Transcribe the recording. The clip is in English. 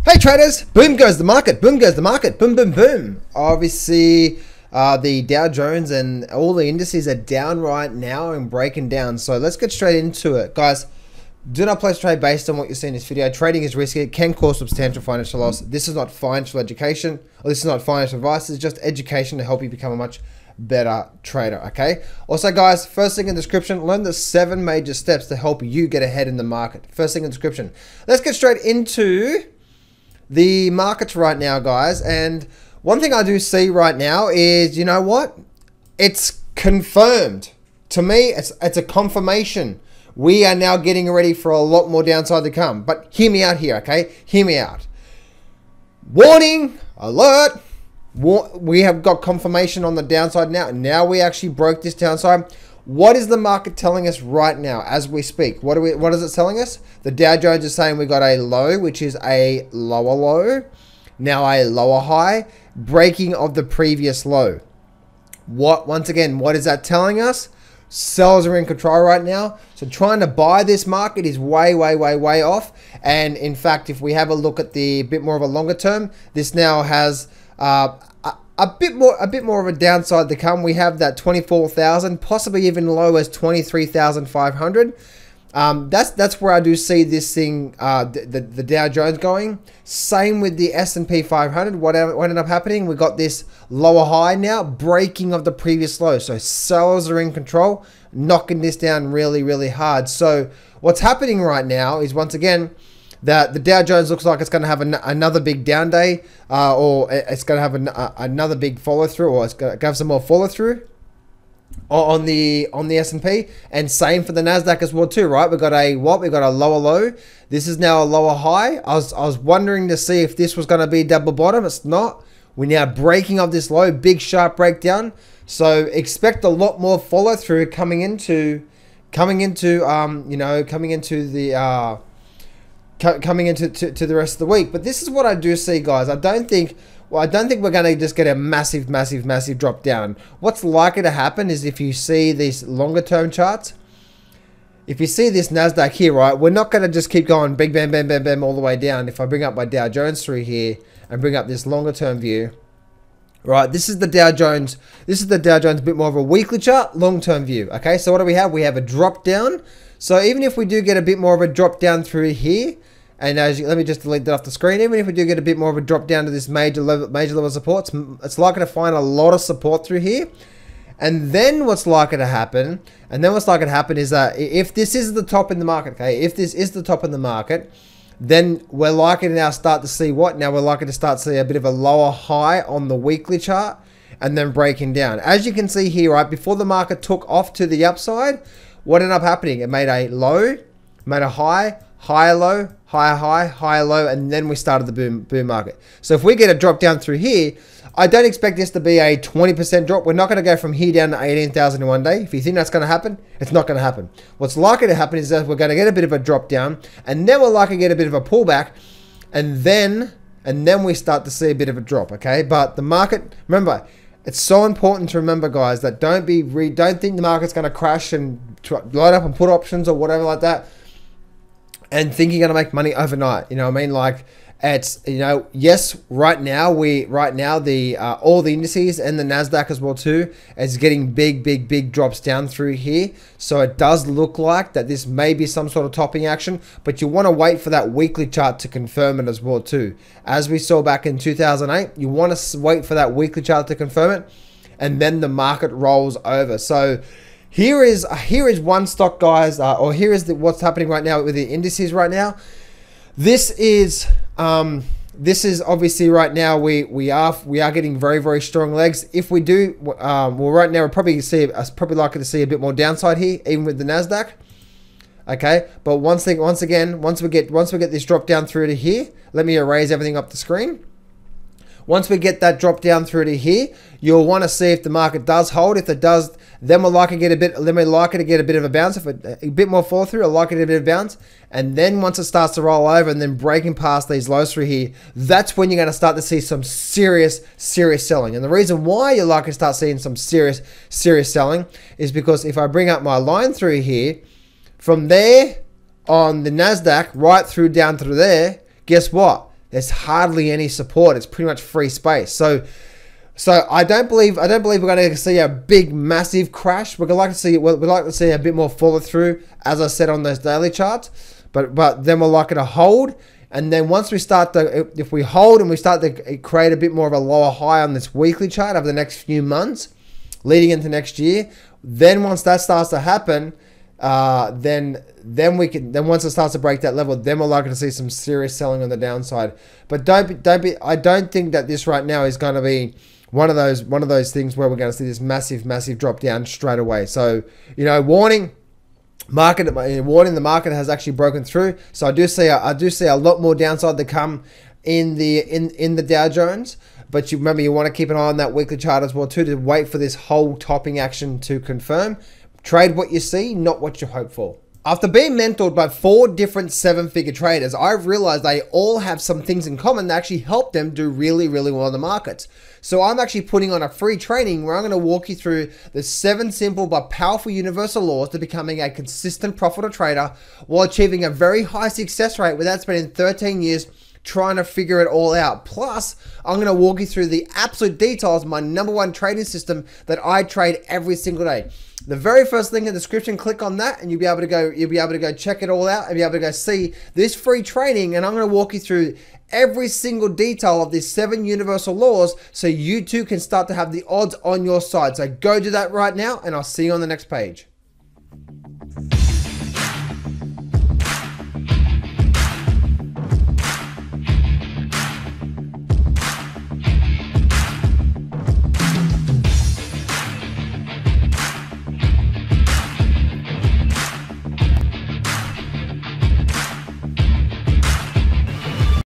Hey traders, boom goes the market, boom goes the market, boom, boom, boom. Obviously, the Dow Jones and all the indices are down right now and breaking down. So let's get straight into it. Guys, do not place trade based on what you see in this video. Trading is risky. It can cause substantial financial loss. This is not financial education, or this is not financial advice. It's just education to help you become a much better trader, okay? Also, guys, first thing in the description, learn the 7 major steps to help you get ahead in the market. First thing in the description. Let's get straight into the markets right now, guys. And one thing I do see right now is, you know what? It's confirmed. To me, it's a confirmation. We are now getting ready for a lot more downside to come. But hear me out here, okay? Hear me out. Warning, alert. We have got confirmation on the downside now. Now we actually broke this downside. What is the market telling us right now as we speak? What is it telling us? The Dow Jones is saying we got a low, which is a lower low. Now a lower high, breaking of the previous low. Once again, what is that telling us? Sellers are in control right now. So trying to buy this market is way off. And in fact, if we have a look at the bit more of a longer term, this now has a bit more of a downside to come. We have that 24,000, possibly even low as 23,500. That's where I do see this thing, the Dow Jones going. Same with the S&P 500. What ended up happening? We got this lower high now, breaking of the previous low. So sellers are in control, knocking this down really hard. So what's happening right now is, once again, that the Dow Jones looks like it's going to have another big down day, or it's going to have another big follow through, or it's going to have some more follow through on the S&P, and same for the Nasdaq as well too, right? We got a We got a lower low. This is now a lower high. I was wondering to see if this was going to be double bottom. It's not. We're now breaking of this low, big sharp breakdown. So expect a lot more follow through coming into the rest of the week. But this is what I do see, guys. I don't think we're going to just get a massive drop down. What's likely to happen is, if you see these longer term charts, if you see this Nasdaq here, right, we're not going to just keep going big bam all the way down. If I bring up my Dow Jones through here and bring up this longer term view, right, this is the Dow Jones. This is the Dow Jones, a bit more of a weekly chart, long term view. Okay, so what do we have? We have a drop down. So even if we do get a bit more of a drop down through here, and let me just delete that off the screen. Even if we do get a bit more of a drop down to this major level of support, it's likely to find a lot of support through here. And then what's likely to happen? Is that if this is the top in the market, okay, if this is the top in the market, then we're likely to now start to see what? Now we're likely to start to see a bit of a lower high on the weekly chart, and then breaking down. As you can see here, right, before the market took off to the upside, what ended up happening? It made a low, made a high, higher low, higher high, higher low, and then we started the boom market. So if we get a drop down through here, I don't expect this to be a 20% drop. We're not going to go from here down to 18,000 in one day. If you think that's going to happen, it's not going to happen. What's likely to happen is that we're going to get a bit of a drop down, and then we're likely to get a bit of a pullback, and then we start to see a bit of a drop, okay? But the market, remember, it's so important to remember, guys, that don't think the market's going to crash and load up and put options or whatever like that, and think you're gonna make money overnight. You know what I mean? Like, it's, you know, yes, right now the all the indices and the Nasdaq as well too is getting big drops down through here. So it does look like that this may be some sort of topping action, but you want to wait for that weekly chart to confirm it as well too. As we saw back in 2008, you want to wait for that weekly chart to confirm it, and then the market rolls over. So here is one stock, guys, or here is what's happening right now with the indices right now. This is obviously right now we are getting very strong legs. If we do, well, right now we're probably likely to see a bit more downside here, even with the Nasdaq. Okay, but once we get this drop down through to here, let me erase everything up the screen. Once we get that drop down through to here, you'll want to see if the market does hold. If it does, then we're likely to get a bit of a bounce. If a bit more fall through, we're likely to get a bit of a bounce. And then once it starts to roll over and then breaking past these lows through here, that's when you're going to start to see some serious selling. And the reason why you're likely to start seeing some serious selling is because if I bring up my line through here, from there on the Nasdaq right through down through there, guess what? there's hardly any support. It's pretty much free space. So I don't believe we're going to see a big, massive crash. We'd like to see a bit more follow through, as I said on those daily charts. But then we're likely to hold. And then once we start if we hold and we start to create a bit more of a lower high on this weekly chart over the next few months, leading into next year, then once that starts to happen, then once it starts to break that level, then we're likely to see some serious selling on the downside. But I don't think that this right now is going to be one of those things where we're going to see this massive drop down straight away. So, warning, the market has actually broken through. So I do see a lot more downside to come in the Dow Jones. But remember, you want to keep an eye on that weekly chart as well too, to wait for this whole topping action to confirm. Trade what you see, not what you hope for. After being mentored by 4 different 7-figure traders, I've realized they all have some things in common that actually help them do really well in the markets. So I'm actually putting on a free training where I'm going to walk you through the 7 simple but powerful universal laws to becoming a consistent profitable trader while achieving a very high success rate without spending 13 years trying to figure it all out. Plus, I'm going to walk you through the absolute details of my #1 trading system that I trade every single day. The very first link in the description, click on that and you'll be able to go check it all out and be able to go see this free training. And I'm going to walk you through every single detail of these 7 universal laws so you too can start to have the odds on your side. So go do that right now and I'll see you on the next page.